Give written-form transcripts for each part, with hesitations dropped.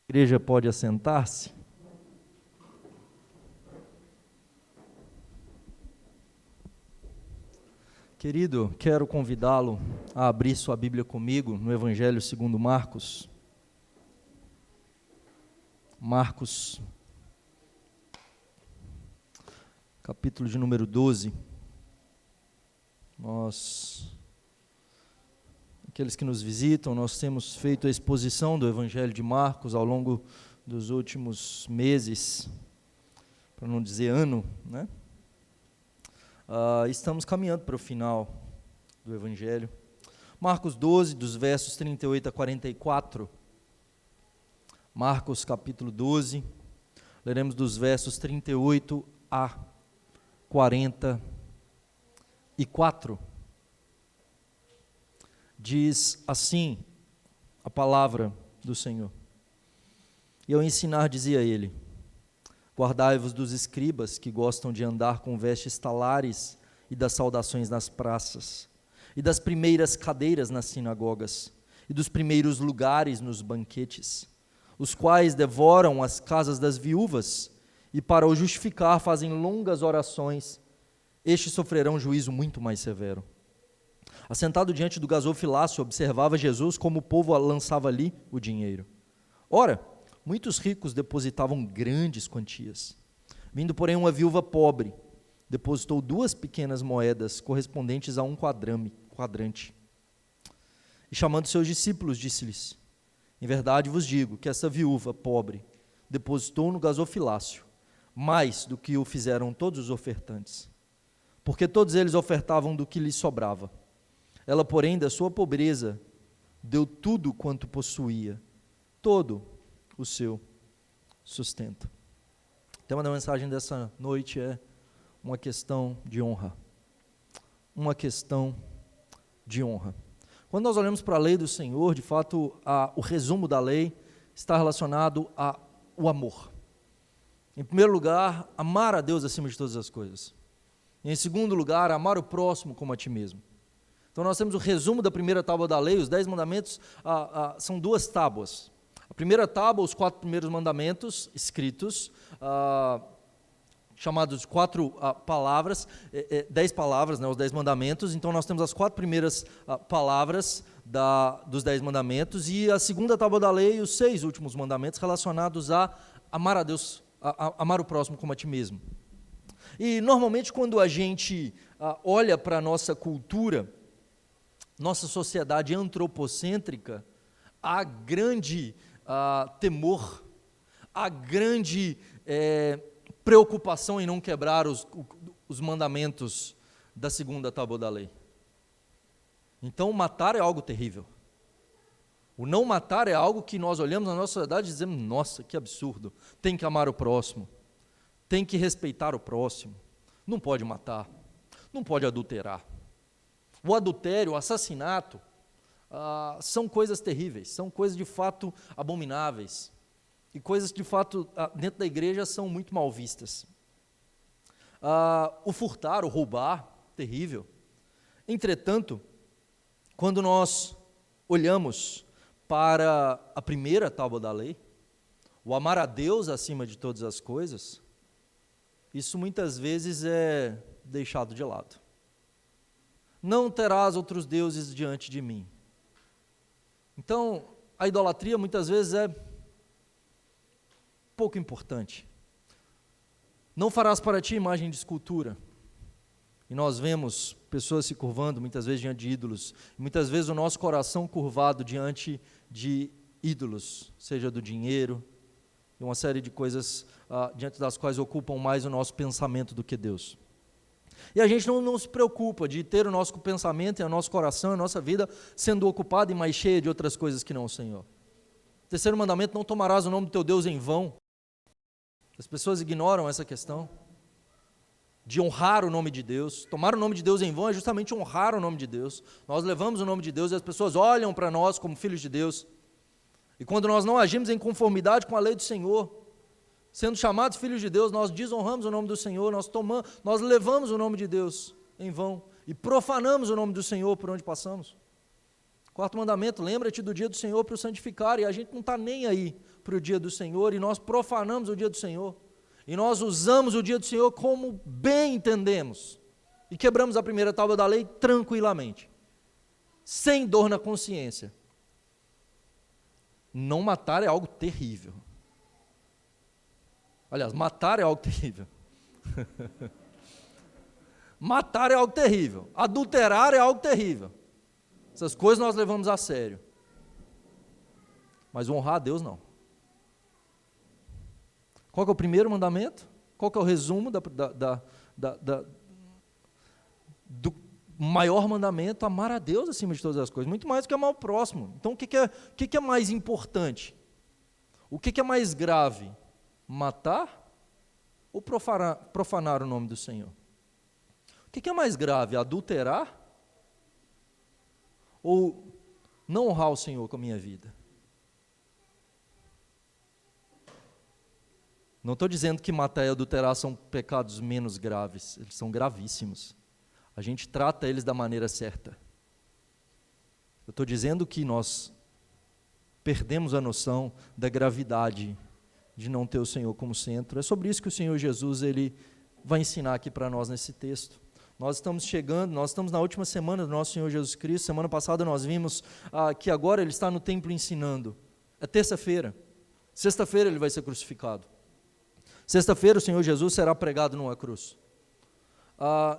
A igreja pode assentar-se. Querido, quero convidá-lo a abrir sua Bíblia comigo no Evangelho segundo Marcos. Marcos, capítulo de número 12. Aqueles que nos visitam, nós temos feito a exposição do Evangelho de Marcos ao longo dos últimos meses, para não dizer ano, né? Estamos caminhando para o final do Evangelho. Marcos 12, dos versos 38 a 44. Marcos capítulo 12, leremos dos versos 38 a 44. Diz assim a palavra do Senhor. E ao ensinar dizia ele: guardai-vos dos escribas que gostam de andar com vestes talares e das saudações nas praças, e das primeiras cadeiras nas sinagogas, e dos primeiros lugares nos banquetes, os quais devoram as casas das viúvas, e para o justificar fazem longas orações. Estes sofrerão juízo muito mais severo. Assentado diante do gasofilácio, observava Jesus como o povo lançava ali o dinheiro. Ora, muitos ricos depositavam grandes quantias. Vindo, porém, uma viúva pobre, depositou 2 pequenas moedas, correspondentes a 1 quadrante. E chamando seus discípulos, disse-lhes: em verdade vos digo que essa viúva pobre depositou no gasofilácio mais do que o fizeram todos os ofertantes, porque todos eles ofertavam do que lhes sobrava. Ela, porém, da sua pobreza, deu tudo quanto possuía, todo o seu sustento. O tema da mensagem dessa noite é uma questão de honra. Uma questão de honra. Quando nós olhamos para a lei do Senhor, de fato, o resumo da lei está relacionado ao amor. Em primeiro lugar, amar a Deus acima de todas as coisas. E em segundo lugar, amar o próximo como a ti mesmo. Então nós temos o resumo da primeira tábua da lei. Os 10 mandamentos são 2 tábuas. A primeira tábua, os 4 primeiros mandamentos escritos, chamados 4 palavras, 10 palavras, né, os 10 mandamentos. Então nós temos as 4 primeiras palavras dos 10 mandamentos, e a segunda tábua da lei, os 6 últimos mandamentos relacionados a amar a Deus, amar o próximo como a ti mesmo. E normalmente quando a gente olha para a nossa cultura, nossa sociedade antropocêntrica, há grande temor, há grande preocupação em não quebrar os mandamentos da segunda tábua da lei. Então, matar é algo terrível. O não matar é algo que nós olhamos na nossa sociedade e dizemos: nossa, que absurdo, tem que amar o próximo, tem que respeitar o próximo, não pode matar, não pode adulterar. O adultério, o assassinato, são coisas terríveis, são coisas de fato abomináveis, e coisas que de fato dentro da igreja são muito mal vistas. O furtar, o roubar, terrível. Entretanto, quando nós olhamos para a primeira tábua da lei, o amar a Deus acima de todas as coisas, isso muitas vezes é deixado de lado. Não terás outros deuses diante de mim. Então, a idolatria muitas vezes é pouco importante. Não farás para ti imagem de escultura. E nós vemos pessoas se curvando muitas vezes diante de ídolos. Muitas vezes o nosso coração curvado diante de ídolos, seja do dinheiro, e uma série de coisas diante das quais ocupam mais o nosso pensamento do que Deus. E a gente não se preocupa de ter o nosso pensamento e o nosso coração, a nossa vida sendo ocupada e mais cheia de outras coisas que não o Senhor. Terceiro mandamento: não tomarás o nome do teu Deus em vão. As pessoas ignoram essa questão de honrar o nome de Deus. Tomar o nome de Deus em vão é justamente honrar o nome de Deus. Nós levamos o nome de Deus e as pessoas olham para nós como filhos de Deus. E quando nós não agimos em conformidade com a lei do Senhor, sendo chamados filhos de Deus, nós desonramos o nome do Senhor, nós levamos o nome de Deus em vão e profanamos o nome do Senhor por onde passamos. Quarto mandamento, lembra-te do dia do Senhor para o santificar, e a gente não está nem aí para o dia do Senhor, e nós profanamos o dia do Senhor, e nós usamos o dia do Senhor como bem entendemos, e quebramos a primeira tábua da lei tranquilamente, sem dor na consciência. Não matar é algo terrível. Aliás, matar é algo terrível. Matar é algo terrível. Adulterar é algo terrível. Essas coisas nós levamos a sério. Mas honrar a Deus não. Qual que é o primeiro mandamento? Qual que é o resumo do maior mandamento? Amar a Deus acima de todas as coisas. Muito mais do que amar o próximo. Então o que é mais importante? O que é mais grave? Matar ou profanar o nome do Senhor? O que é mais grave? Adulterar ou não honrar o Senhor com a minha vida? Não estou dizendo que matar e adulterar são pecados menos graves, eles são gravíssimos. A gente trata eles da maneira certa. Eu estou dizendo que nós perdemos a noção da gravidade de não ter o Senhor como centro. É sobre isso que o Senhor Jesus ele vai ensinar aqui para nós nesse texto. Nós estamos na última semana do nosso Senhor Jesus Cristo. Semana passada nós vimos que agora Ele está no templo ensinando. É terça-feira. Sexta-feira Ele vai ser crucificado. Sexta-feira o Senhor Jesus será pregado numa cruz.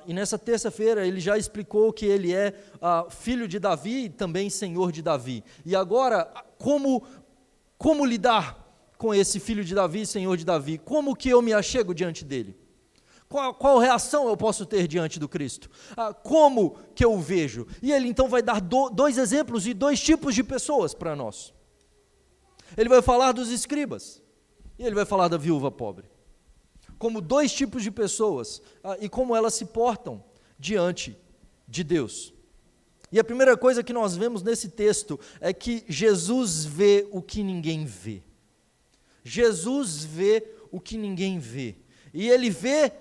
E nessa terça-feira Ele já explicou que Ele é filho de Davi e também Senhor de Davi. E agora, como lidar com esse filho de Davi e Senhor de Davi? Como que eu me achego diante dele? Qual reação eu posso ter diante do Cristo? Como que eu o vejo? E ele então vai dar dois exemplos e dois tipos de pessoas para nós. Ele vai falar dos escribas e ele vai falar da viúva pobre. Como dois tipos de pessoas e como elas se portam diante de Deus. E a primeira coisa que nós vemos nesse texto é que Jesus vê o que ninguém vê. Jesus vê o que ninguém vê. E ele vê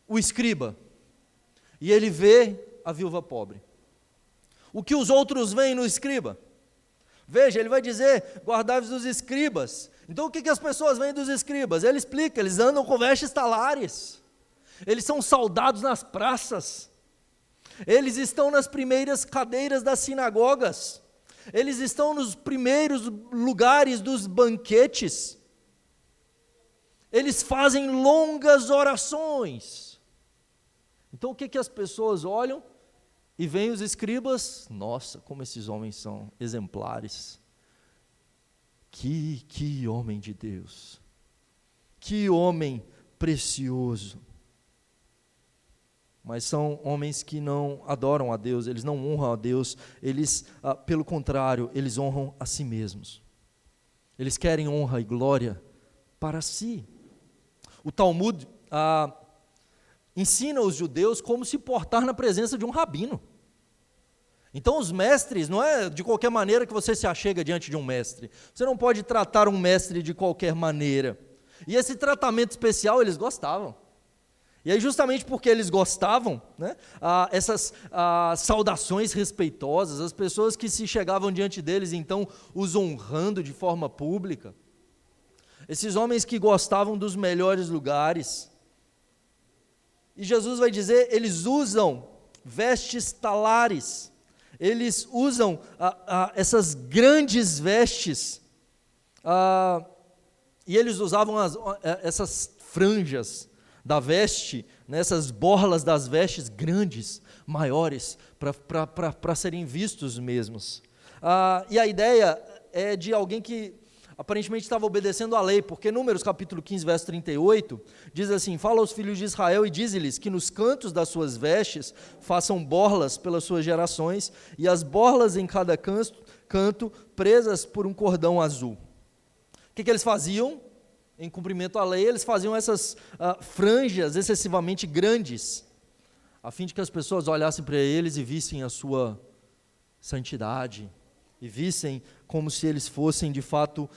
o escriba, e ele vê a viúva pobre. O que os outros veem no escriba? Veja, ele vai dizer, guardai-vos dos escribas. Então o que as pessoas veem dos escribas? Ele explica, eles andam com vestes talares, eles são saudados nas praças, eles estão nas primeiras cadeiras das sinagogas, eles estão nos primeiros lugares dos banquetes, eles fazem longas orações. Então o que as pessoas olham e veem os escribas? Nossa, como esses homens são exemplares. Que homem de Deus. Que homem precioso. Mas são homens que não adoram a Deus, eles não honram a Deus, eles, pelo contrário, eles honram a si mesmos. Eles querem honra e glória para si. O Talmud ensina os judeus como se portar na presença de um rabino. Então os mestres, não é de qualquer maneira que você se achega diante de um mestre. Você não pode tratar um mestre de qualquer maneira. E esse tratamento especial eles gostavam. E aí justamente porque eles gostavam, né, essas saudações respeitosas, as pessoas que se chegavam diante deles, então os honrando de forma pública. Esses homens que gostavam dos melhores lugares. E Jesus vai dizer, eles usam vestes talares, eles usam essas grandes vestes, e eles usavam essas franjas da veste, né, essas borlas das vestes grandes, maiores, para serem vistos mesmos. E a ideia é de alguém que aparentemente estava obedecendo à lei, porque Números capítulo 15, verso 38, diz assim, fala aos filhos de Israel e dize-lhes que nos cantos das suas vestes façam borlas pelas suas gerações, e as borlas em cada canto presas por um cordão azul. O que eles faziam? Em cumprimento à lei, eles faziam essas franjas excessivamente grandes, a fim de que as pessoas olhassem para eles e vissem a sua santidade, e vissem como se eles fossem de fato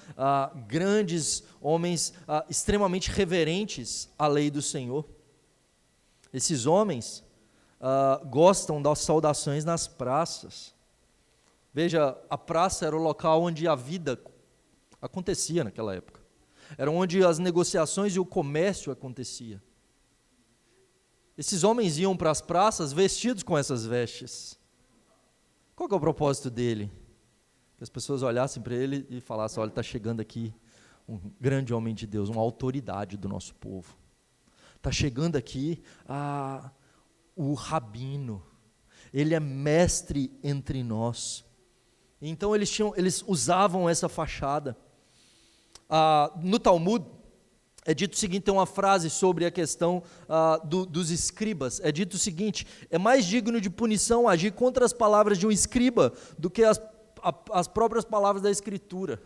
grandes homens extremamente reverentes à lei do Senhor. Esses homens gostam das saudações nas praças, Veja, a praça era o local onde a vida acontecia naquela época. Era onde as negociações e o comércio acontecia. Esses homens iam para as praças vestidos com essas vestes. Qual que é o propósito dele? Que as pessoas olhassem para ele e falassem: olha, está chegando aqui um grande homem de Deus, uma autoridade do nosso povo. Está chegando aqui o rabino. Ele é mestre entre nós. Então eles usavam essa fachada. No Talmud é dito o seguinte, tem uma frase sobre a questão dos escribas. É dito o seguinte: é mais digno de punição agir contra as palavras de um escriba do que as próprias palavras da Escritura.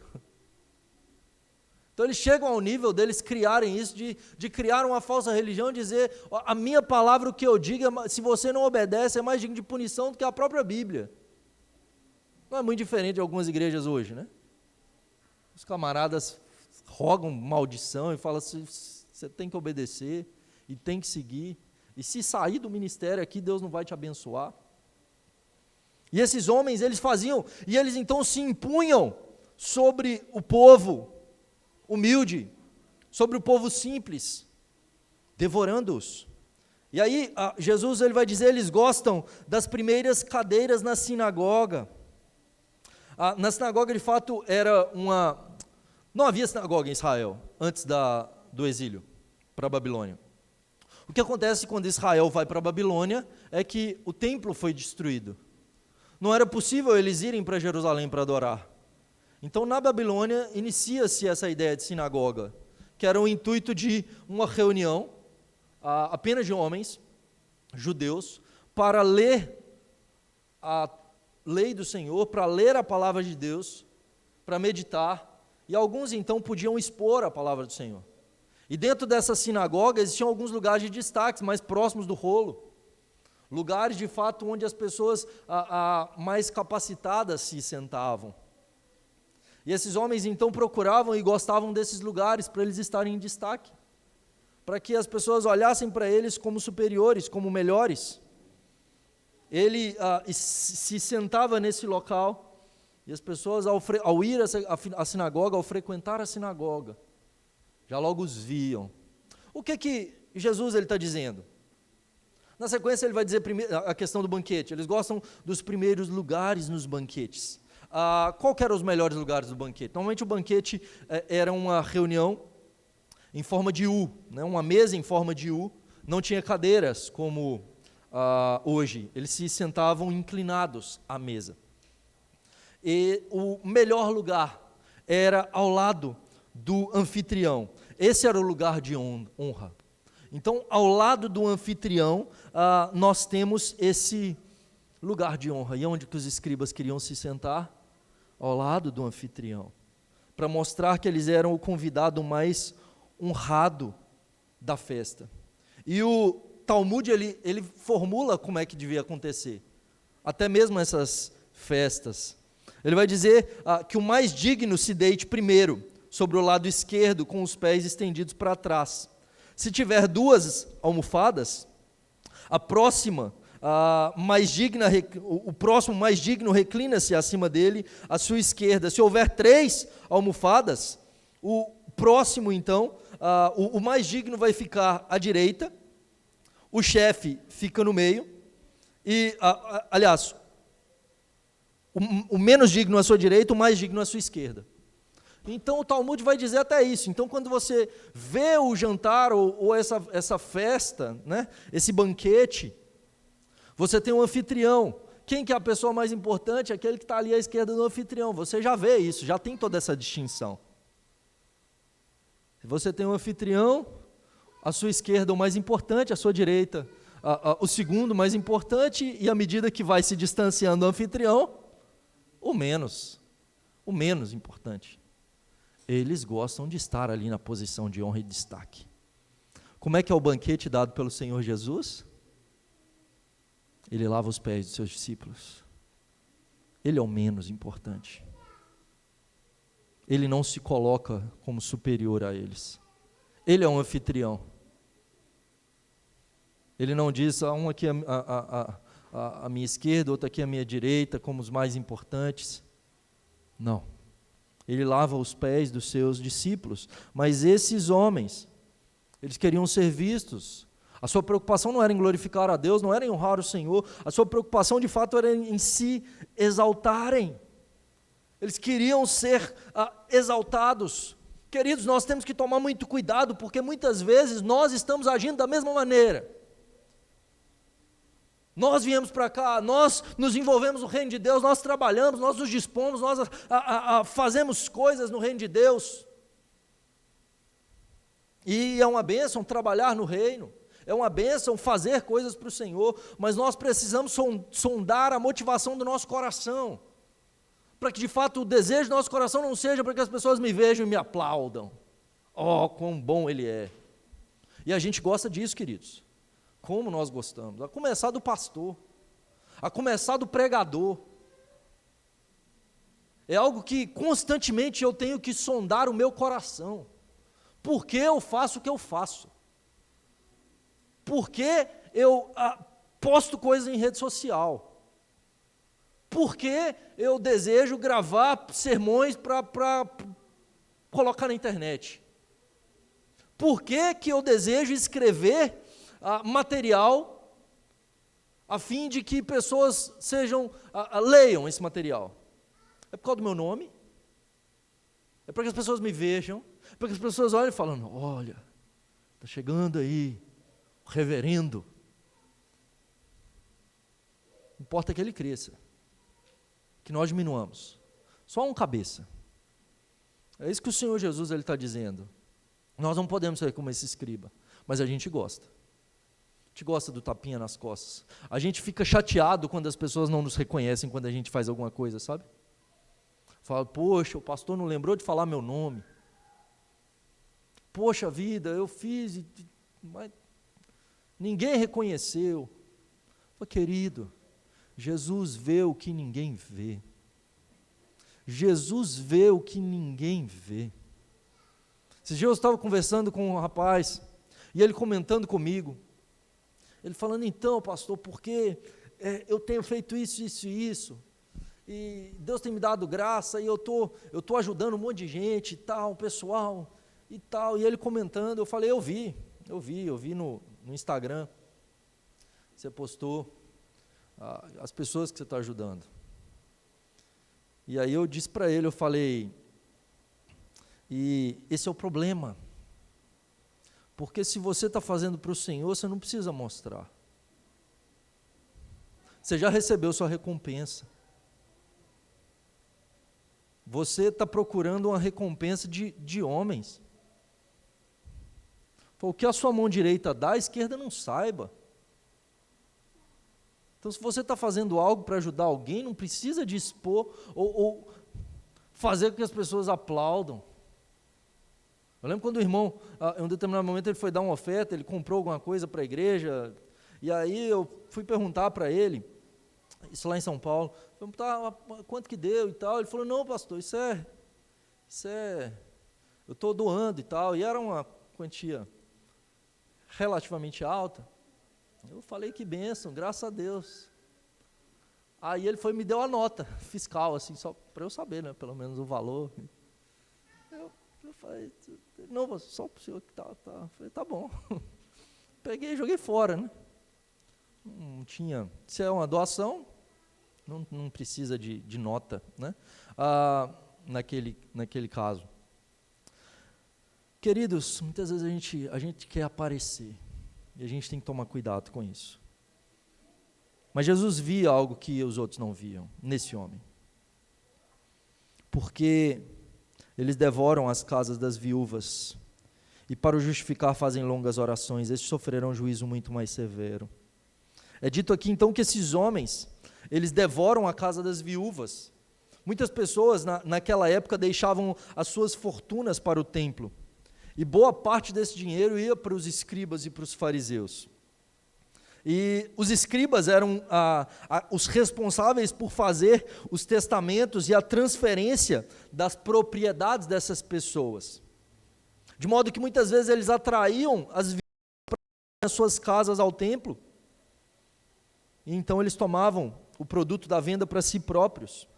Então eles chegam ao nível deles criarem isso, de criar uma falsa religião, dizer: a minha palavra, o que eu digo, se você não obedece, é mais digno de punição do que a própria Bíblia. Não é muito diferente de algumas igrejas hoje, né? Os camaradas rogam maldição e falam assim: você tem que obedecer e tem que seguir, e se sair do ministério aqui, Deus não vai te abençoar. E esses homens, eles faziam, e eles então se impunham sobre o povo humilde, sobre o povo simples, devorando-os. E aí Jesus ele vai dizer: eles gostam das primeiras cadeiras na sinagoga. Na sinagoga, de fato, não havia sinagoga em Israel antes do exílio para a Babilônia. O que acontece quando Israel vai para a Babilônia é que o templo foi destruído. Não era possível eles irem para Jerusalém para adorar. Então, na Babilônia, inicia-se essa ideia de sinagoga, que era o intuito de uma reunião apenas de homens, judeus, para ler a lei do Senhor, para ler a palavra de Deus, para meditar, e alguns então podiam expor a palavra do Senhor. E dentro dessa sinagoga existiam alguns lugares de destaque, mais próximos do rolo, lugares de fato onde as pessoas mais capacitadas se sentavam. E esses homens então procuravam e gostavam desses lugares para eles estarem em destaque, para que as pessoas olhassem para eles como superiores, como melhores. Ele se sentava nesse local, e as pessoas, ao ir à sinagoga, ao frequentar a sinagoga, já logo os viam. O que Jesus está dizendo? Na sequência ele vai dizer a questão do banquete. Eles gostam dos primeiros lugares nos banquetes. Qual que eram os melhores lugares do banquete? Normalmente o banquete era uma reunião em forma de U, né? Uma mesa em forma de U, não tinha cadeiras como hoje, eles se sentavam inclinados à mesa. E o melhor lugar era ao lado do anfitrião. Esse era o lugar de honra. Então, ao lado do anfitrião, nós temos esse lugar de honra. E onde que os escribas queriam se sentar? Ao lado do anfitrião, para mostrar que eles eram o convidado mais honrado da festa. E o Talmud, ele formula como é que devia acontecer, até mesmo essas festas. Ele vai dizer que o mais digno se deite primeiro, sobre o lado esquerdo, com os pés estendidos para trás. Se tiver 2 almofadas, o próximo mais digno reclina-se acima dele, à sua esquerda. Se houver 3 almofadas, o próximo então, o mais digno vai ficar à direita, o chefe fica no meio, e, aliás, o menos digno à sua direita, o mais digno à sua esquerda. Então o Talmud vai dizer até isso. Então quando você vê o jantar ou essa festa, né, esse banquete, você tem um anfitrião. Quem que é a pessoa mais importante? Aquele que está ali à esquerda do anfitrião. Você já vê isso, já tem toda essa distinção. Você tem um anfitrião, à sua esquerda o mais importante, à sua direita o segundo mais importante, e à medida que vai se distanciando do anfitrião, o menos importante. Eles gostam de estar ali na posição de honra e destaque. Como é que é o banquete dado pelo Senhor Jesus? Ele lava os pés dos seus discípulos. Ele é o menos importante. Ele não se coloca como superior a eles. Ele é um anfitrião. Ele não diz, à minha esquerda, outro aqui à minha direita, como os mais importantes. Não. Ele lava os pés dos seus discípulos. Mas esses homens, eles queriam ser vistos. A sua preocupação não era em glorificar a Deus, não era em honrar o Senhor. A sua preocupação, de fato, era em se exaltarem. Eles queriam ser exaltados. Queridos, nós temos que tomar muito cuidado, porque muitas vezes nós estamos agindo da mesma maneira. Nós viemos para cá, nós nos envolvemos no reino de Deus, nós trabalhamos, nós nos dispomos, nós fazemos coisas no reino de Deus. E é uma bênção trabalhar no reino, é uma bênção fazer coisas para o Senhor, mas nós precisamos sondar a motivação do nosso coração, para que de fato o desejo do nosso coração não seja para que as pessoas me vejam e me aplaudam. Oh, quão bom Ele é. E a gente gosta disso, queridos. Como nós gostamos. A começar do pastor, a começar do pregador. É algo que constantemente eu tenho que sondar o meu coração. Por que eu faço o que eu faço? Por que eu posto coisas em rede social? Por que eu desejo gravar sermões para colocar na internet? Por que eu desejo escrever material a fim de que pessoas leiam esse material? É por causa do meu nome? É para que as pessoas me vejam? É para que as pessoas olhem falando, olha, está chegando aí o reverendo. Importa que ele cresça, que nós diminuamos. Só um cabeça. É isso que o Senhor Jesus está dizendo. Nós não podemos ser como esse escriba, mas a gente gosta. A gente gosta do tapinha nas costas. A gente fica chateado quando as pessoas não nos reconhecem quando a gente faz alguma coisa, sabe? Fala, poxa, o pastor não lembrou de falar meu nome. Poxa vida, eu fiz, mas ninguém reconheceu. Fala, querido, Jesus vê o que ninguém vê. Jesus vê o que ninguém vê. Esses dias eu estava conversando com um rapaz, e ele comentando comigo, ele falando, então, pastor, porque eu tenho feito isso, isso e isso, e Deus tem me dado graça, e eu tô ajudando um monte de gente, e tal, pessoal, e tal, e ele comentando, eu falei, eu vi no Instagram, você postou, as pessoas que você está ajudando. E aí eu disse para ele, eu falei, e esse é o problema, porque se você está fazendo para o Senhor, você não precisa mostrar. Você já recebeu sua recompensa. Você está procurando uma recompensa de homens. O que a sua mão direita dá, a esquerda não saiba. Então, se você está fazendo algo para ajudar alguém, não precisa de expor ou fazer com que as pessoas aplaudam. Eu lembro quando o irmão, em um determinado momento, ele foi dar uma oferta, ele comprou alguma coisa para a igreja, e aí eu fui perguntar para ele, isso lá em São Paulo, perguntar quanto que deu e tal. Ele falou, não, pastor, isso é, eu estou doando e tal, e era uma quantia relativamente alta. Eu falei, que bênção, graças a Deus. Aí ele foi e me deu a nota fiscal, assim, só para eu saber, né, pelo menos o valor. Eu falei, não, só para o senhor que tá. Eu falei, tá bom. Peguei e joguei fora, né? Não tinha, se é uma doação, não precisa de nota, né? Naquele caso. Queridos, muitas vezes a gente quer aparecer, e a gente tem que tomar cuidado com isso. Mas Jesus via algo que os outros não viam, nesse homem. Porque eles devoram as casas das viúvas, e para o justificar fazem longas orações, estes sofrerão juízo muito mais severo. É dito aqui então que esses homens, eles devoram a casa das viúvas. Muitas pessoas naquela época deixavam as suas fortunas para o templo, e boa parte desse dinheiro ia para os escribas e para os fariseus. E os escribas eram os responsáveis por fazer os testamentos e a transferência das propriedades dessas pessoas. De modo que muitas vezes eles atraíam as viúvas para as suas casas ao templo. E então eles tomavam o produto da venda para si próprios.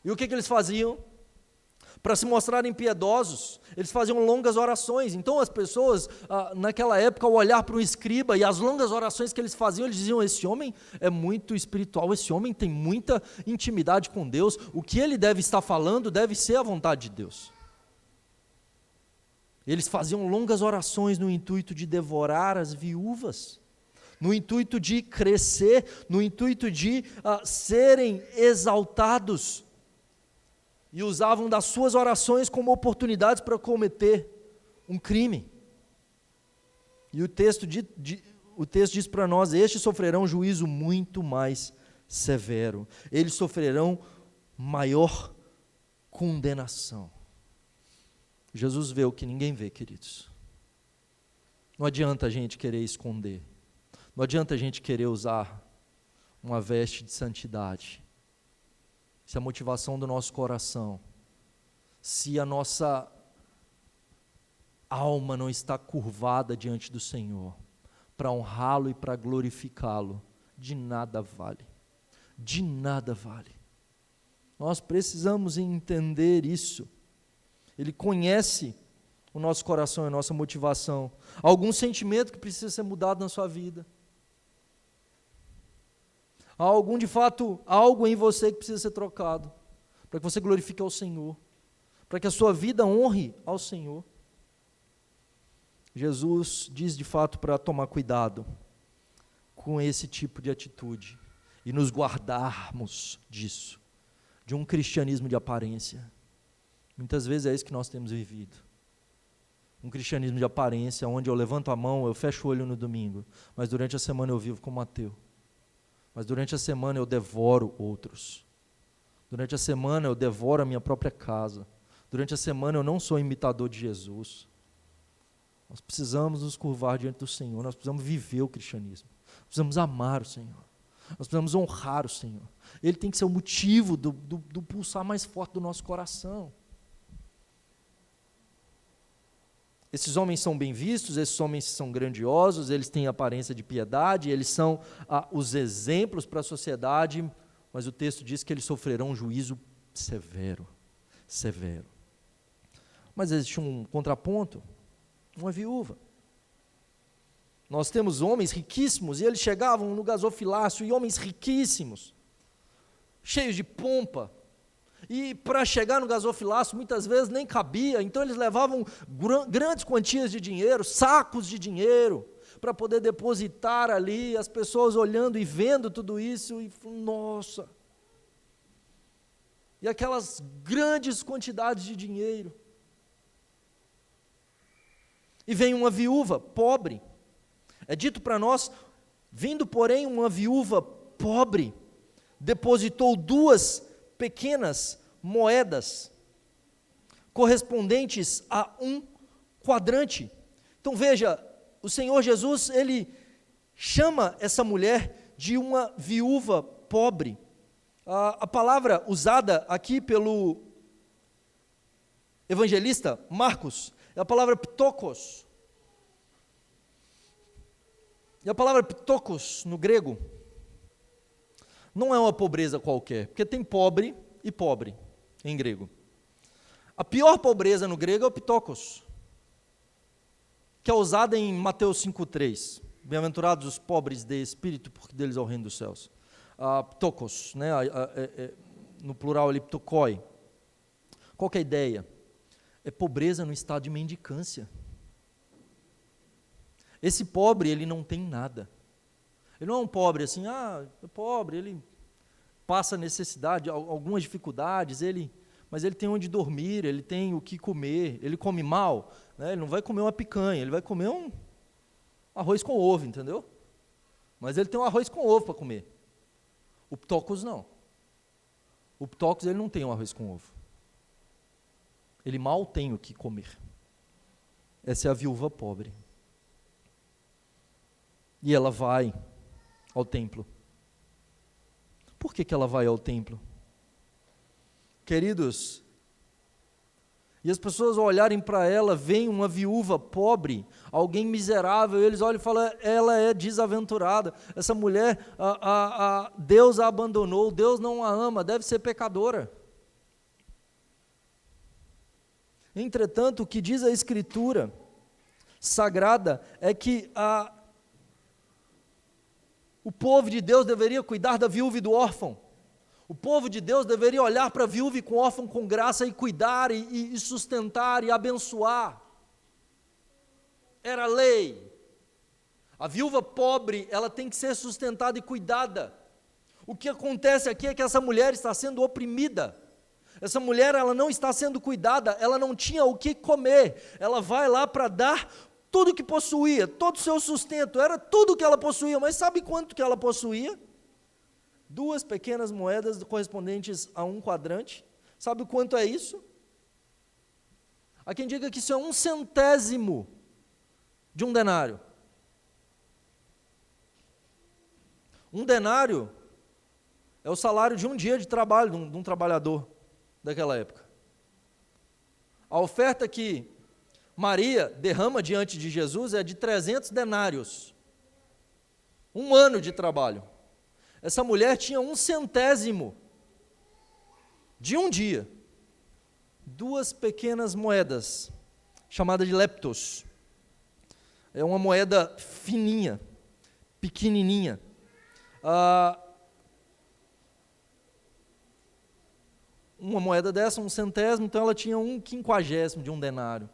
E o que eles faziam? Para se mostrarem piedosos, eles faziam longas orações. Então as pessoas, naquela época, ao olhar para um escriba e as longas orações que eles faziam, eles diziam: esse homem é muito espiritual, esse homem tem muita intimidade com Deus, o que ele deve estar falando deve ser a vontade de Deus. Eles faziam longas orações no intuito de devorar as viúvas, no intuito de crescer, no intuito de serem exaltados, e usavam das suas orações como oportunidades para cometer um crime. E o texto diz para nós: estes sofrerão juízo muito mais severo, eles sofrerão maior condenação. Jesus vê o que ninguém vê, queridos. Não adianta a gente querer esconder, não adianta a gente querer usar uma veste de santidade, se a motivação do nosso coração, se a nossa alma não está curvada diante do Senhor, para honrá-lo e para glorificá-lo, de nada vale, de nada vale. Nós precisamos entender isso. Ele conhece o nosso coração e a nossa motivação. Algum sentimento que precisa ser mudado na sua vida. Há algum, de fato, algo em você que precisa ser trocado, para que você glorifique ao Senhor, para que a sua vida honre ao Senhor. Jesus diz, de fato, para tomar cuidado com esse tipo de atitude e nos guardarmos disso, de um cristianismo de aparência. Muitas vezes é isso que nós temos vivido. Um cristianismo de aparência, onde eu levanto a mão, eu fecho o olho no domingo, mas durante a semana eu vivo como ateu. Mas durante a semana eu devoro outros. Durante a semana eu devoro a minha própria casa. Durante a semana eu não sou imitador de Jesus. Nós precisamos nos curvar diante do Senhor, nós precisamos viver o cristianismo. Precisamos amar o Senhor. Nós precisamos honrar o Senhor. Ele tem que ser o motivo do pulsar mais forte do nosso coração. Esses homens são bem vistos, esses homens são grandiosos, eles têm aparência de piedade, eles são os exemplos para a sociedade, mas o texto diz que eles sofrerão um juízo severo, severo. Mas existe um contraponto, uma viúva. Nós temos homens riquíssimos, e eles chegavam no gasofilácio, e homens riquíssimos, cheios de pompa, e para chegar no gasofilácio muitas vezes nem cabia, então eles levavam grandes quantias de dinheiro, sacos de dinheiro, para poder depositar ali, as pessoas olhando e vendo tudo isso, e nossa, e aquelas grandes quantidades de dinheiro. E vem uma viúva pobre, é dito para nós, vindo porém uma viúva pobre, depositou 2 pequenas moedas, correspondentes a 1 quadrante. Então veja, o Senhor Jesus, Ele chama essa mulher de uma viúva pobre. A palavra usada aqui pelo evangelista Marcos é a palavra ptokos. E a palavra ptokos no grego não é uma pobreza qualquer, porque tem pobre e pobre em grego. A pior pobreza no grego é o ptokos, que é usada em Mateus 5,3. Bem-aventurados os pobres de espírito, porque deles é o reino dos céus. Ptokos, né? No plural ali, ptokoi. Qual que é a ideia? É pobreza no estado de mendicância. Esse pobre, ele não tem nada. Ele não é um pobre assim, é pobre, ele passa necessidade, algumas dificuldades, mas ele tem onde dormir, ele tem o que comer, ele come mal, né? Ele não vai comer uma picanha, ele vai comer um arroz com ovo, entendeu? Mas ele tem um arroz com ovo para comer. O ptokos não. O ptokos ele não tem um arroz com ovo. Ele mal tem o que comer. Essa é a viúva pobre. E ela vai ao templo. Por que ela vai ao templo? Queridos, E as pessoas ao olharem para ela, veem uma viúva pobre, alguém miserável, e eles olham e falam, ela é desaventurada, essa mulher, Deus a abandonou, Deus não a ama, deve ser pecadora. Entretanto, o que diz a Escritura Sagrada é que o povo de Deus deveria cuidar da viúva e do órfão. O povo de Deus deveria olhar para a viúva e com o órfão com graça e cuidar e sustentar e abençoar. Era lei. A viúva pobre, ela tem que ser sustentada e cuidada. O que acontece aqui é que essa mulher está sendo oprimida. Essa mulher, ela não está sendo cuidada, ela não tinha o que comer. Ela vai lá para dar tudo que possuía, todo o seu sustento, era tudo que ela possuía, mas sabe quanto que ela possuía? 2 pequenas moedas correspondentes a 1 quadrante. Sabe quanto é isso? Há quem diga que isso é 1/100º de um denário. 1 denário é o salário de um dia de trabalho de um trabalhador daquela época. A oferta que Maria derrama diante de Jesus é de 300 denários. 1 ano de trabalho. Essa mulher tinha 1/100º de um dia. 2 pequenas moedas, chamadas de leptos. É uma moeda fininha, pequenininha. Uma moeda dessa, 1/100º, então ela tinha 1/50º de um denário.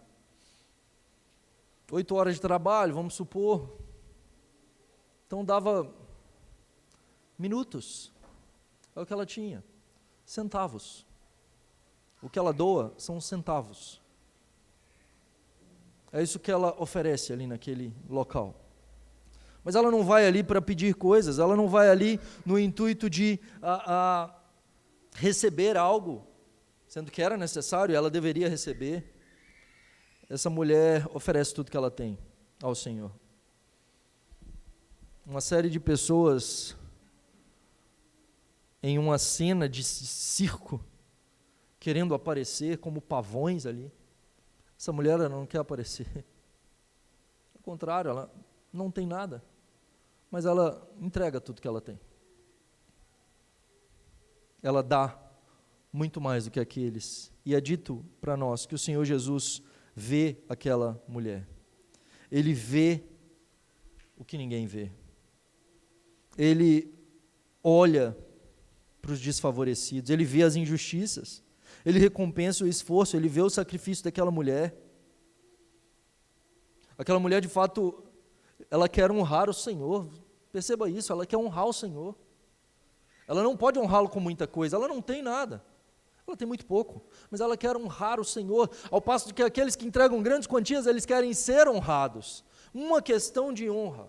8 horas de trabalho, vamos supor. Então dava minutos, é o que ela tinha, centavos. O que ela doa são centavos. É isso que ela oferece ali naquele local. Mas ela não vai ali para pedir coisas, ela não vai ali no intuito de receber algo, sendo que era necessário, ela deveria receber. Essa mulher oferece tudo que ela tem ao Senhor. Uma série de pessoas em uma cena de circo, querendo aparecer como pavões ali. Essa mulher ela não quer aparecer. Ao contrário, ela não tem nada, mas ela entrega tudo que ela tem. Ela dá muito mais do que aqueles. E é dito para nós que o Senhor Jesus vê aquela mulher. Ele vê o que ninguém vê. Ele olha para os desfavorecidos, ele vê as injustiças, ele recompensa o esforço, ele vê o sacrifício daquela mulher. Aquela mulher, de fato, ela quer honrar o Senhor, perceba isso, ela quer honrar o Senhor. Ela não pode honrá-lo com muita coisa, ela não tem nada, ela tem muito pouco, mas ela quer honrar o Senhor, ao passo de que aqueles que entregam grandes quantias, eles querem ser honrados. Uma questão de honra.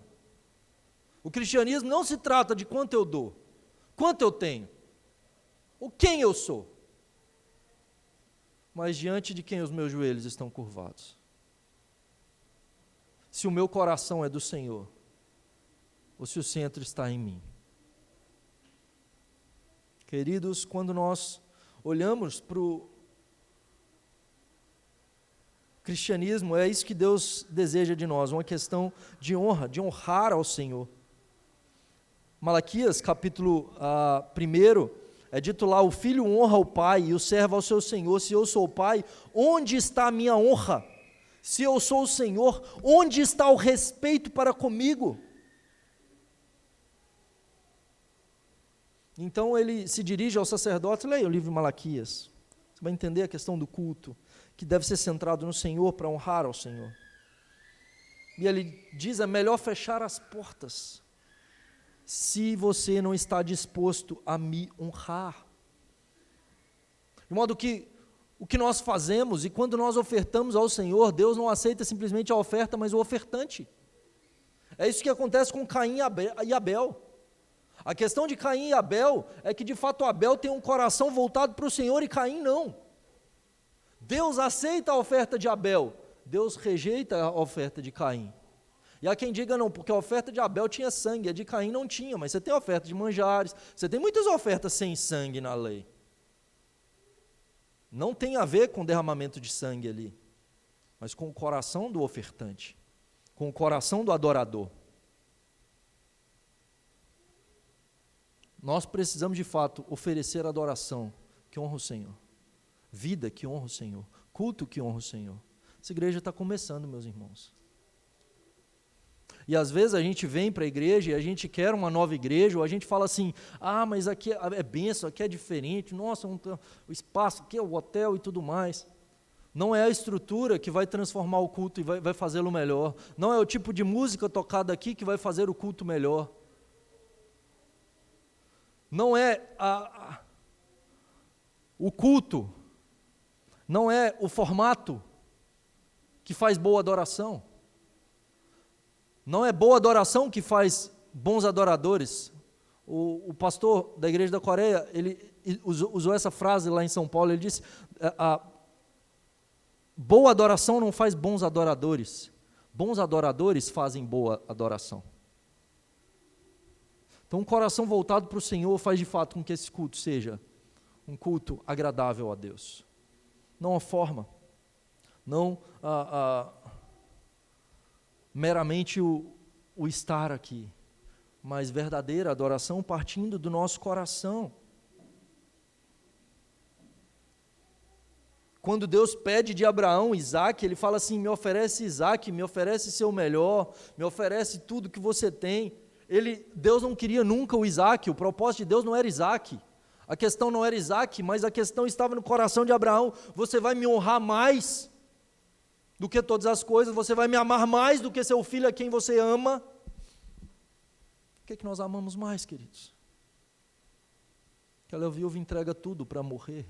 O cristianismo não se trata de quanto eu dou, quanto eu tenho, ou quem eu sou, mas diante de quem os meus joelhos estão curvados. Se o meu coração é do Senhor, ou se o centro está em mim. Queridos, quando nós olhamos para o cristianismo, é isso que Deus deseja de nós, uma questão de honra, de honrar ao Senhor. Malaquias, capítulo 1, é dito lá, o filho honra o pai e o servo ao seu senhor. Se eu sou o pai, onde está a minha honra? Se eu sou o Senhor, onde está o respeito para comigo? Então ele se dirige aos sacerdotes, leia o livro de Malaquias, você vai entender a questão do culto, que deve ser centrado no Senhor para honrar ao Senhor. E ele diz, é melhor fechar as portas, se você não está disposto a me honrar. De modo que o que nós fazemos, e quando nós ofertamos ao Senhor, Deus não aceita simplesmente a oferta, mas o ofertante. É isso que acontece com Caim e Abel. A questão de Caim e Abel é que de fato Abel tem um coração voltado para o Senhor e Caim não. Deus aceita a oferta de Abel, Deus rejeita a oferta de Caim. E há quem diga não, porque a oferta de Abel tinha sangue, a de Caim não tinha, mas você tem a oferta de manjares, você tem muitas ofertas sem sangue na lei. Não tem a ver com derramamento de sangue ali, mas com o coração do ofertante, com o coração do adorador. Nós precisamos, de fato, oferecer adoração que honra o Senhor, vida que honra o Senhor, culto que honra o Senhor. Essa igreja está começando, meus irmãos. E às vezes a gente vem para a igreja e a gente quer uma nova igreja, ou a gente fala assim, mas aqui é bênção, aqui é diferente, nossa, o espaço aqui é o hotel e tudo mais. Não é a estrutura que vai transformar o culto e vai fazê-lo melhor. Não é o tipo de música tocada aqui que vai fazer o culto melhor. Não é o culto, não é o formato que faz boa adoração. Não é boa adoração que faz bons adoradores. O pastor da igreja da Coreia, ele usou essa frase lá em São Paulo, ele disse, boa adoração não faz bons adoradores fazem boa adoração. Então, um coração voltado para o Senhor faz de fato com que esse culto seja um culto agradável a Deus. Não a forma, não meramente o estar aqui, mas verdadeira adoração partindo do nosso coração. Quando Deus pede de Abraão Isaque, ele fala assim, me oferece Isaque, me oferece seu melhor, me oferece tudo que você tem. Deus não queria nunca o Isaque, o propósito de Deus não era Isaque. A questão não era Isaque, mas a questão estava no coração de Abraão. Você vai me honrar mais do que todas as coisas, você vai me amar mais do que seu filho a quem você ama. O que é que nós amamos mais, queridos? Aquela viúva entrega tudo para morrer.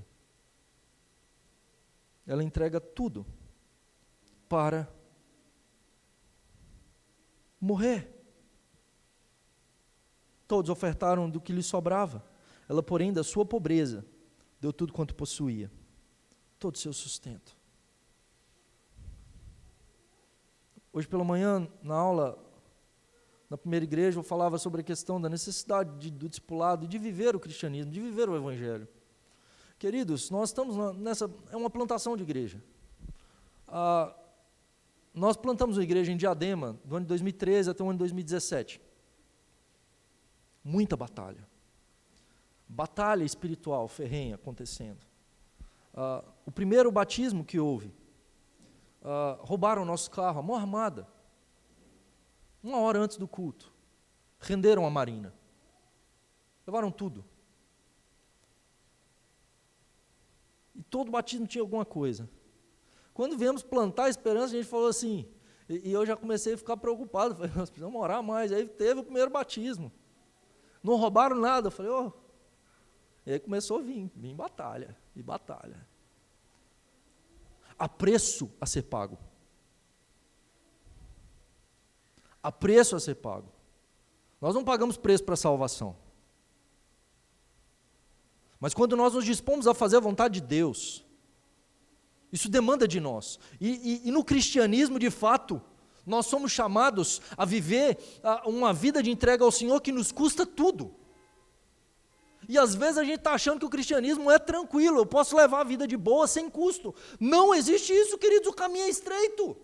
Ela entrega tudo para morrer. Todos ofertaram do que lhe sobrava. Ela, porém, da sua pobreza, deu tudo quanto possuía, todo o seu sustento. Hoje pela manhã, na aula, na primeira igreja, eu falava sobre a questão da necessidade do discipulado e de viver o cristianismo, de viver o evangelho. Queridos, nós estamos é uma plantação de igreja. Nós plantamos uma igreja em Diadema, do ano de 2013 até o ano de 2017. Muita batalha. Batalha espiritual, ferrenha, acontecendo. O primeiro batismo que houve, roubaram o nosso carro, a mão armada, 1 hora antes do culto, renderam a Marina, levaram tudo, e todo batismo tinha alguma coisa. Quando viemos plantar a esperança, a gente falou assim, e eu já comecei a ficar preocupado, falei, nós precisamos orar mais, aí teve o primeiro batismo, não roubaram nada, eu falei, e aí começou a vir batalha, e batalha. Há preço a ser pago. Há preço a ser pago. Nós não pagamos preço para a salvação. Mas quando nós nos dispomos a fazer a vontade de Deus, isso demanda de nós. E no cristianismo, de fato, nós somos chamados a viver uma vida de entrega ao Senhor que nos custa tudo. E às vezes a gente está achando que o cristianismo é tranquilo, eu posso levar a vida de boa sem custo. Não existe isso, queridos, o caminho é estreito.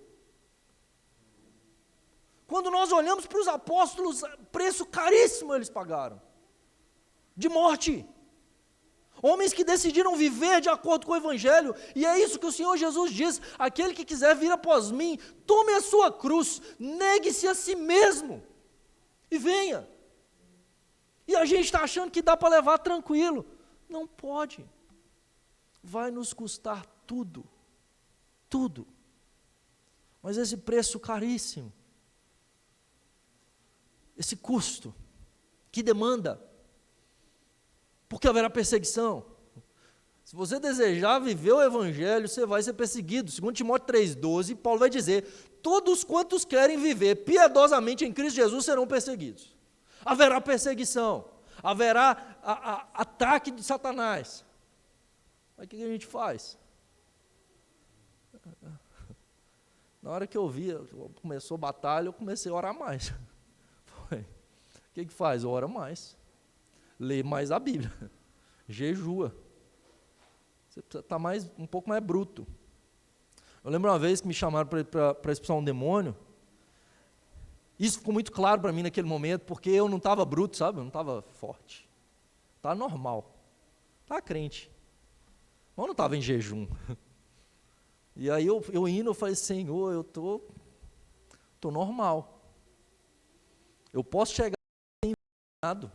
Quando nós olhamos para os apóstolos, preço caríssimo eles pagaram, de morte. Homens que decidiram viver de acordo com o Evangelho, e é isso que o Senhor Jesus diz, aquele que quiser vir após mim, tome a sua cruz, negue-se a si mesmo, e venha. E a gente está achando que dá para levar tranquilo. Não pode. Vai nos custar tudo. Tudo. Mas esse preço caríssimo, esse custo, que demanda, porque haverá perseguição. Se você desejar viver o Evangelho, você vai ser perseguido. Segundo Timóteo 3,12, Paulo vai dizer, todos quantos querem viver piedosamente em Cristo Jesus serão perseguidos. Haverá perseguição, haverá ataque de Satanás. Mas o que a gente faz? Na hora que eu vi, começou a batalha, eu comecei a orar mais. O que faz? Ora mais. Lê mais a Bíblia. Jejua. Você precisa estar um pouco mais bruto. Eu lembro uma vez que me chamaram para expulsar um demônio. Isso ficou muito claro para mim naquele momento, porque eu não estava bruto, sabe? Eu não estava forte. Estava normal. Estava crente. Mas eu não estava em jejum. E aí eu indo, eu falei, Senhor, eu tô normal. Eu posso chegar lá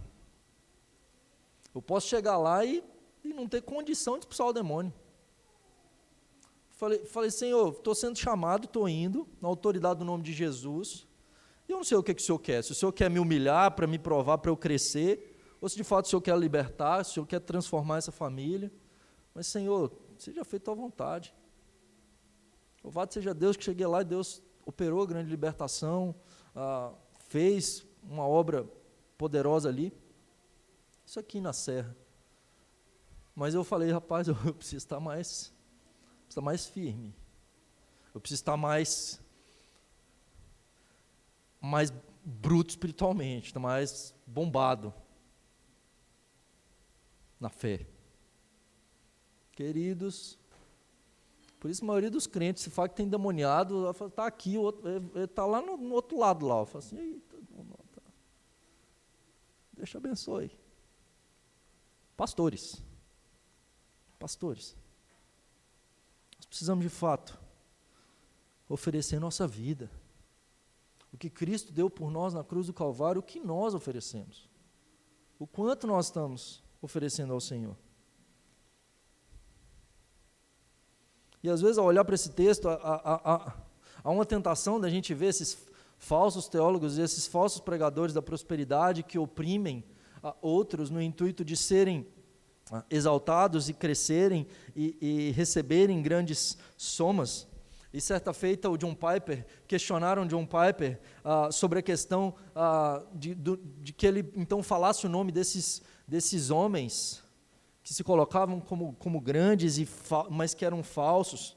eu posso chegar lá e não ter condição de expulsar o demônio. Falei, Senhor, estou sendo chamado, estou indo, na autoridade do nome de Jesus, e eu não sei o que o Senhor quer. Se o Senhor quer me humilhar, para me provar, para eu crescer, ou se de fato o Senhor quer libertar, se o Senhor quer transformar essa família. Mas, Senhor, seja feita a tua vontade. Louvado seja Deus que cheguei lá e Deus operou a grande libertação, fez uma obra poderosa ali. Isso aqui na Serra. Mas eu falei, rapaz, eu preciso estar mais firme. Eu preciso estar mais bruto espiritualmente, estar mais bombado na fé. Queridos, por isso a maioria dos crentes, se fala que tem endemoniado, está aqui, ele está lá no outro lado lá. Eu falo assim, eita, tá. Deus te abençoe. Pastores. Nós precisamos de fato oferecer nossa vida. O que Cristo deu por nós na cruz do Calvário, o que nós oferecemos. O quanto nós estamos oferecendo ao Senhor. E às vezes, ao olhar para esse texto, há uma tentação da gente ver esses falsos teólogos e esses falsos pregadores da prosperidade que oprimem outros no intuito de serem exaltados e crescerem e receberem grandes somas. E certa feita, o John Piper, questionaram John Piper sobre a questão de que ele então falasse o nome desses homens que se colocavam como grandes, mas que eram falsos,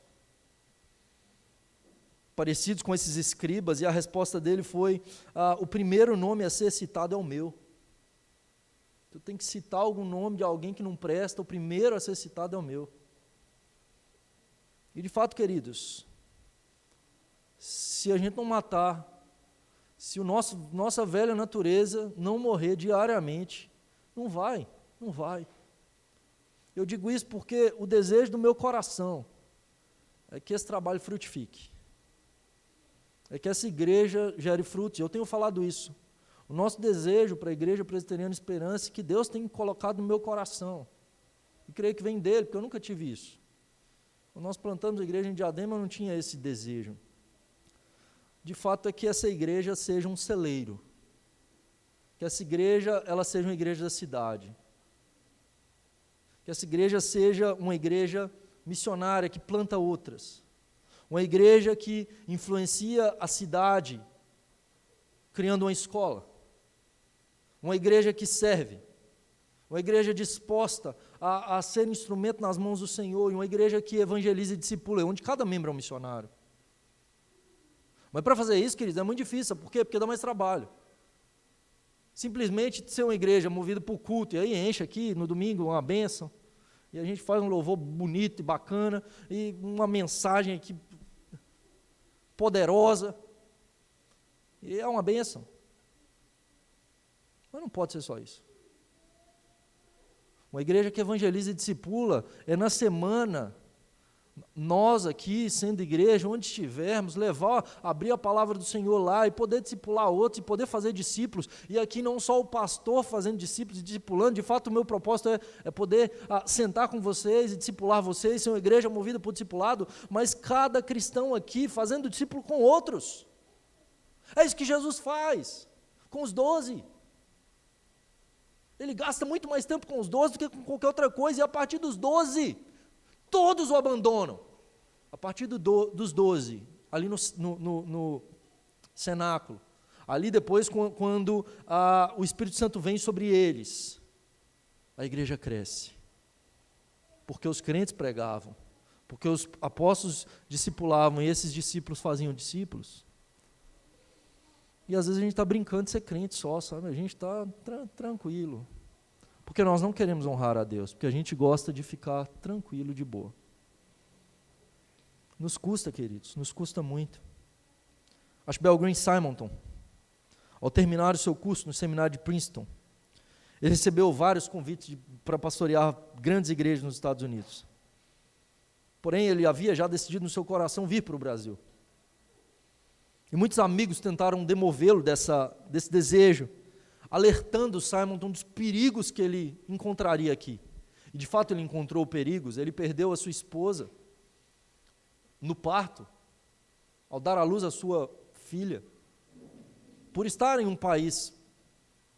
parecidos com esses escribas, e a resposta dele foi, o primeiro nome a ser citado é o meu. Tu tem que citar algum nome de alguém que não presta, o primeiro a ser citado é o meu. E de fato, queridos, se a gente não matar, se nossa velha natureza não morrer diariamente, não vai. Eu digo isso porque o desejo do meu coração é que esse trabalho frutifique, é que essa igreja gere frutos. Eu tenho falado isso. O nosso desejo para a Igreja Presbiteriana Esperança é que Deus tem colocado no meu coração. E creio que vem dele, porque eu nunca tive isso. Quando nós plantamos a igreja em Diadema, eu não tinha esse desejo. De fato é que essa igreja seja um celeiro. Que essa igreja, ela seja uma igreja da cidade. Que essa igreja seja uma igreja missionária que planta outras. Uma igreja que influencia a cidade, criando uma escola. Uma igreja que serve. Uma igreja disposta a ser instrumento nas mãos do Senhor. E uma igreja que evangeliza e discipula, onde cada membro é um missionário. Mas para fazer isso, queridos, é muito difícil. Por quê? Porque dá mais trabalho. Simplesmente ser uma igreja movida por culto, e aí enche aqui no domingo uma bênção, e a gente faz um louvor bonito e bacana, e uma mensagem aqui poderosa, e é uma bênção. Mas não pode ser só isso. Uma igreja que evangeliza e discipula é na semana, nós aqui, sendo igreja, onde estivermos, abrir a palavra do Senhor lá e poder discipular outros e poder fazer discípulos. E aqui não só o pastor fazendo discípulos e discipulando, de fato o meu propósito é poder sentar com vocês e discipular vocês, ser uma igreja movida por discipulado, mas cada cristão aqui fazendo discípulo com outros. É isso que Jesus faz com os 12. Ele gasta muito mais tempo com os 12 do que com qualquer outra coisa, e a partir dos 12, todos o abandonam. A partir dos 12, ali no cenáculo, ali depois, quando o Espírito Santo vem sobre eles, a igreja cresce. Porque os crentes pregavam, porque os apóstolos discipulavam, e esses discípulos faziam discípulos. E às vezes a gente está brincando de ser crente só, sabe? A gente está tranquilo. Porque nós não queremos honrar a Deus, porque a gente gosta de ficar tranquilo, de boa. Nos custa, queridos, nos custa muito. Ashbel Green Simonton, ao terminar o seu curso no seminário de Princeton, ele recebeu vários convites para pastorear grandes igrejas nos Estados Unidos. Porém, ele havia já decidido no seu coração vir para o Brasil. E muitos amigos tentaram demovê-lo desse desejo, alertando Simonton dos perigos que ele encontraria aqui. E de fato ele encontrou perigos, ele perdeu a sua esposa no parto, ao dar à luz a sua filha. Por estar em um país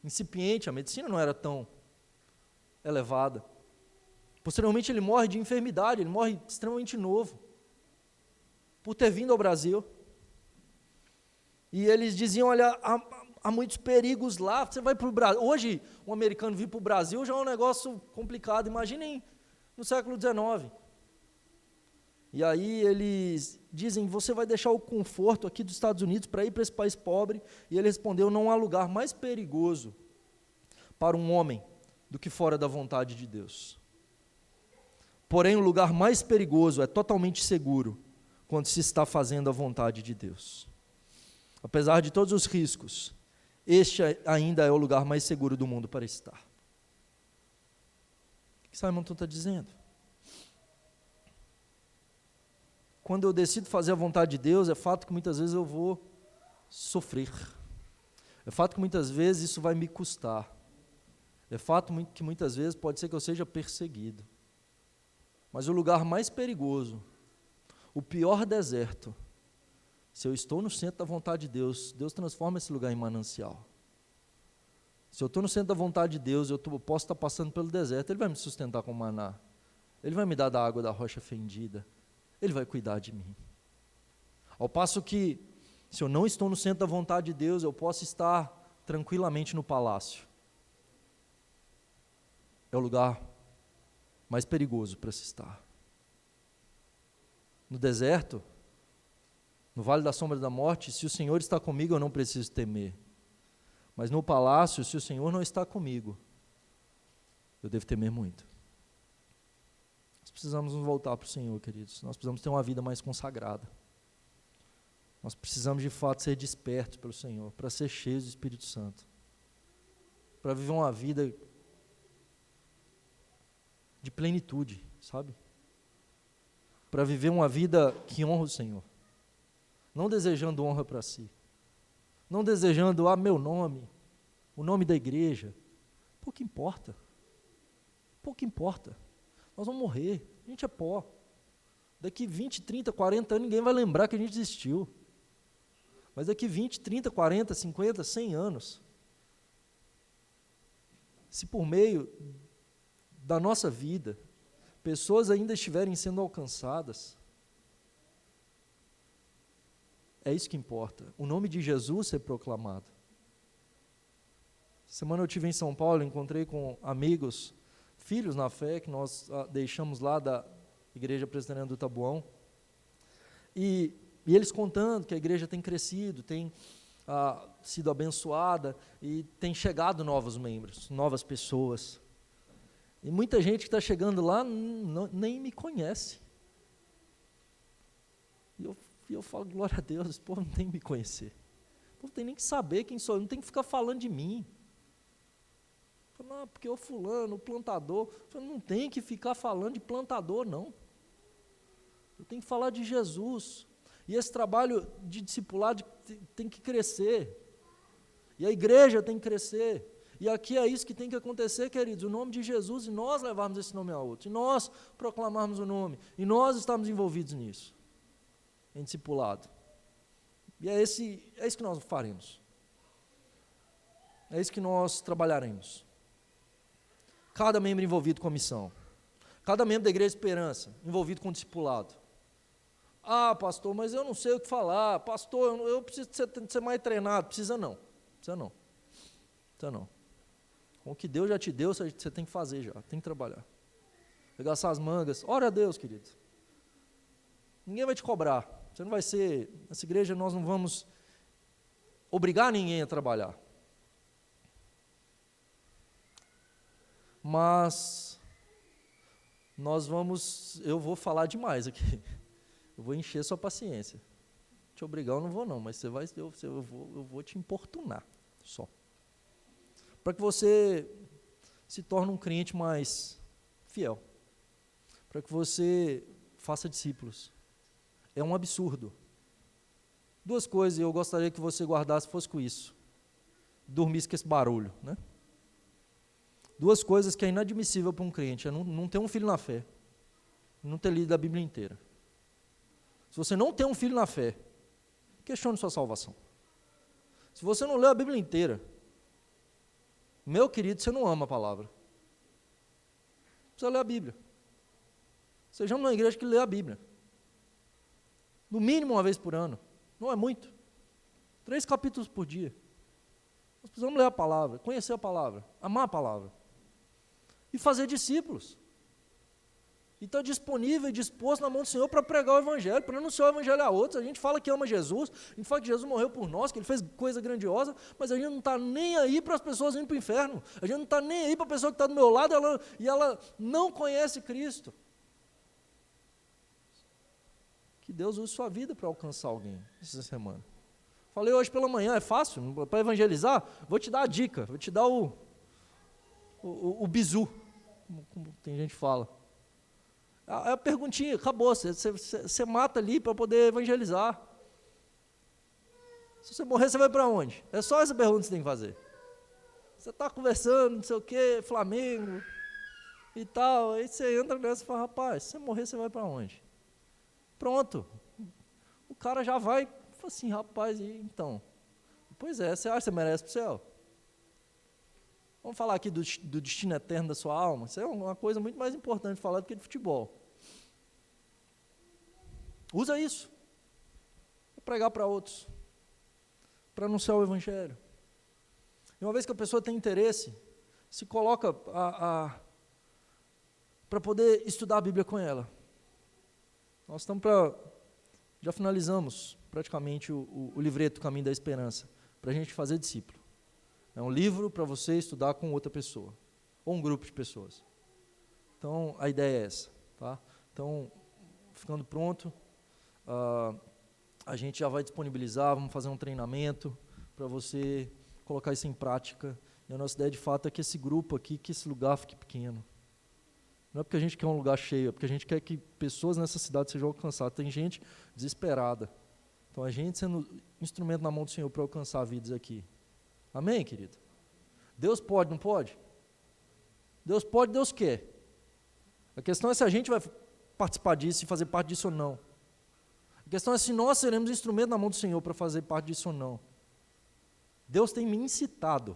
incipiente, a medicina não era tão elevada. Posteriormente ele morre de enfermidade, ele morre extremamente novo, por ter vindo ao Brasil. E eles diziam, olha, há muitos perigos lá, você vai para o Brasil. Hoje, um americano vir para o Brasil já é um negócio complicado, imaginem no século XIX. E aí eles dizem, você vai deixar o conforto aqui dos Estados Unidos para ir para esse país pobre? E ele respondeu, não há lugar mais perigoso para um homem do que fora da vontade de Deus. Porém, o lugar mais perigoso é totalmente seguro quando se está fazendo a vontade de Deus. Apesar de todos os riscos, este ainda é o lugar mais seguro do mundo para estar. O que Simonton está dizendo? Quando eu decido fazer a vontade de Deus, é fato que muitas vezes eu vou sofrer. É fato que muitas vezes isso vai me custar. É fato que muitas vezes pode ser que eu seja perseguido. Mas o lugar mais perigoso, o pior deserto, se eu estou no centro da vontade de Deus, Deus transforma esse lugar em manancial. Se eu estou no centro da vontade de Deus, eu posso estar passando pelo deserto, Ele vai me sustentar com maná. Ele vai me dar da água da rocha fendida. Ele vai cuidar de mim. Ao passo que, se eu não estou no centro da vontade de Deus, eu posso estar tranquilamente no palácio. É o lugar mais perigoso para se estar. No deserto, no vale da sombra da morte, se o Senhor está comigo, eu não preciso temer. Mas no palácio, se o Senhor não está comigo, eu devo temer muito. Nós precisamos nos voltar para o Senhor, queridos. Nós precisamos ter uma vida mais consagrada. Nós precisamos, de fato, ser despertos pelo Senhor, para ser cheios do Espírito Santo. Para viver uma vida de plenitude, sabe? Para viver uma vida que honra o Senhor. Não desejando honra para si. Não desejando, meu nome, o nome da igreja. Pouco importa. Pouco importa. Nós vamos morrer. A gente é pó. Daqui 20, 30, 40 anos ninguém vai lembrar que a gente existiu. Mas daqui 20, 30, 40, 50, 100 anos, se por meio da nossa vida, pessoas ainda estiverem sendo alcançadas, é isso que importa. O nome de Jesus ser proclamado. Semana eu estive em São Paulo, encontrei com amigos, filhos na fé, que nós deixamos lá da Igreja Presbiteriana do Taboão, e eles contando que a igreja tem crescido, tem sido abençoada, e tem chegado novos membros, novas pessoas. E muita gente que está chegando lá nem me conhece. E eu falo, glória a Deus, esse povo não tem que me conhecer. O povo não tem nem que saber quem sou eu, não tem que ficar falando de mim. Não, porque o fulano, o plantador, não tem que ficar falando de plantador, não. Eu tenho que falar de Jesus. E esse trabalho de discipulado tem que crescer. E a igreja tem que crescer. E aqui é isso que tem que acontecer, queridos, o nome de Jesus, e nós levarmos esse nome a outro, e nós proclamarmos o nome, e nós estamos envolvidos nisso, em discipulado. E é isso que nós faremos. É isso que nós trabalharemos. Cada membro envolvido com a missão. Cada membro da Igreja Esperança envolvido com o discipulado. Pastor, mas eu não sei o que falar. Pastor, eu preciso ser mais treinado. Precisa não. Com o que Deus já te deu, você tem que fazer já, tem que trabalhar. Arregaçar as mangas, ora a Deus, querido. Ninguém vai te cobrar, você não vai ser, nessa igreja nós não vamos obrigar ninguém a trabalhar. Mas eu vou falar demais aqui. Eu vou encher sua paciência. Te obrigar eu não vou não, mas eu vou te importunar só. Para que você se torne um crente mais fiel. Para que você faça discípulos. É um absurdo. 2 coisas eu gostaria que você guardasse fosse com isso. Dormisse com esse barulho, né? 2 coisas que é inadmissível para um crente, é não ter um filho na fé, não ter lido a Bíblia inteira. Se você não tem um filho na fé, questione sua salvação. Se você não leu a Bíblia inteira, meu querido, você não ama a palavra. Precisa ler a Bíblia. Sejamos uma igreja que lê a Bíblia. No mínimo 1 vez por ano. Não é muito. 3 capítulos por dia. Nós precisamos ler a palavra, conhecer a palavra, amar a palavra. E fazer discípulos. E estar disponível e disposto na mão do Senhor para pregar o Evangelho, para anunciar o Evangelho a outros. A gente fala que ama Jesus, a gente fala que Jesus morreu por nós, que Ele fez coisa grandiosa, mas a gente não está nem aí para as pessoas indo para o inferno. A gente não está nem aí para a pessoa que está do meu lado e ela não conhece Cristo. Que Deus use sua vida para alcançar alguém essa semana. Falei hoje pela manhã, é fácil, para evangelizar? Vou te dar a dica, vou te dar o bizu, como tem gente que fala. É a perguntinha, acabou, você mata ali para poder evangelizar. Se você morrer, você vai para onde? É só essa pergunta que você tem que fazer. Você está conversando, não sei o quê, Flamengo e tal, aí você entra nessa e fala, rapaz, se você morrer, você vai para onde? Pronto. O cara já vai, fala assim, rapaz, e então? Pois é, você acha que você merece para o céu? Vamos falar aqui do destino eterno da sua alma? Isso é uma coisa muito mais importante de falar do que de futebol. Usa isso. Para pregar para outros. Para anunciar o Evangelho. E uma vez que a pessoa tem interesse, se coloca para poder estudar a Bíblia com ela. Nós estamos já finalizamos praticamente o livreto Caminho da Esperança, para a gente fazer discípulo. É um livro para você estudar com outra pessoa, ou um grupo de pessoas. Então, a ideia é essa. Tá? Então, ficando pronto, a gente já vai disponibilizar, vamos fazer um treinamento para você colocar isso em prática. E a nossa ideia, de fato, é que esse grupo aqui, que esse lugar fique pequeno. Não é porque a gente quer um lugar cheio, é porque a gente quer que pessoas nessa cidade sejam alcançadas. Tem gente desesperada. Então, a gente sendo instrumento na mão do Senhor para alcançar vidas aqui. Amém, querido? Deus pode, não pode? Deus pode, Deus quer. A questão é se a gente vai participar disso e fazer parte disso ou não. A questão é se nós seremos instrumento na mão do Senhor para fazer parte disso ou não. Deus tem me incitado.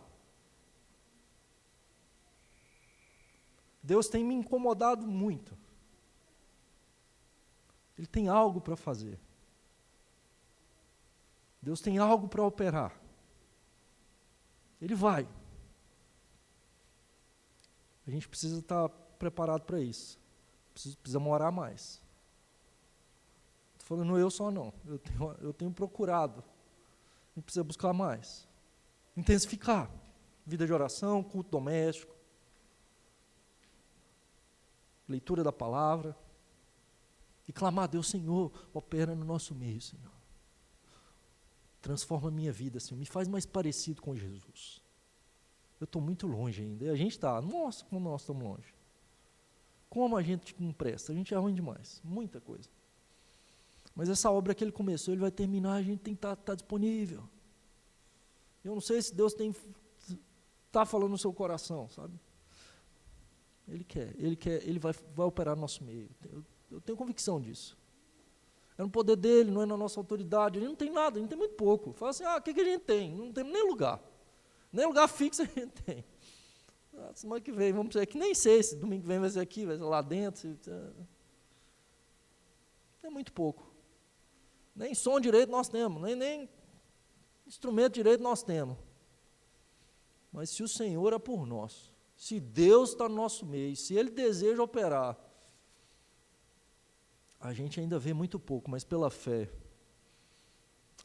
Deus tem me incomodado muito. Ele tem algo para fazer. Deus tem algo para operar. Ele vai. A gente precisa estar preparado para isso. Precisamos orar mais. Estou falando eu só não. Eu tenho procurado. A gente precisa buscar mais. Intensificar. Vida de oração, culto doméstico. Leitura da palavra. E clamar a Deus, Senhor, opera no nosso meio, Senhor. Transforma a minha vida, Senhor. Me faz mais parecido com Jesus. Eu estou muito longe ainda. E a gente está, nossa, como nós estamos longe. Como a gente não presta. A gente é ruim demais. Muita coisa. Mas essa obra que ele começou, ele vai terminar, a gente tem que estar disponível. Eu não sei se Deus está falando no seu coração, sabe? Ele quer, ele vai operar no nosso meio. Eu tenho convicção disso. É no poder dele, não é na nossa autoridade. Ele não tem nada, a gente tem muito pouco. Fala assim, o que a gente tem? Não tem nem lugar. Nem lugar fixo a gente tem. Semana que vem, vamos dizer que nem sei se domingo que vem vai ser aqui, vai ser lá dentro. É muito pouco. Nem som direito nós temos, nem instrumento direito nós temos. Mas se o Senhor é por nós, se Deus está no nosso meio, se Ele deseja operar, a gente ainda vê muito pouco, mas pela fé,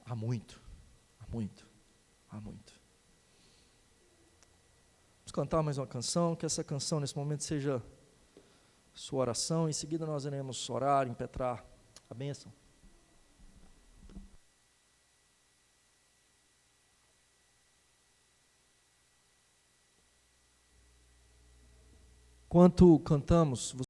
há muito, há muito, há muito. Vamos cantar mais uma canção, que essa canção nesse momento seja sua oração. Em seguida nós iremos orar, impetrar a bênção. Enquanto cantamos,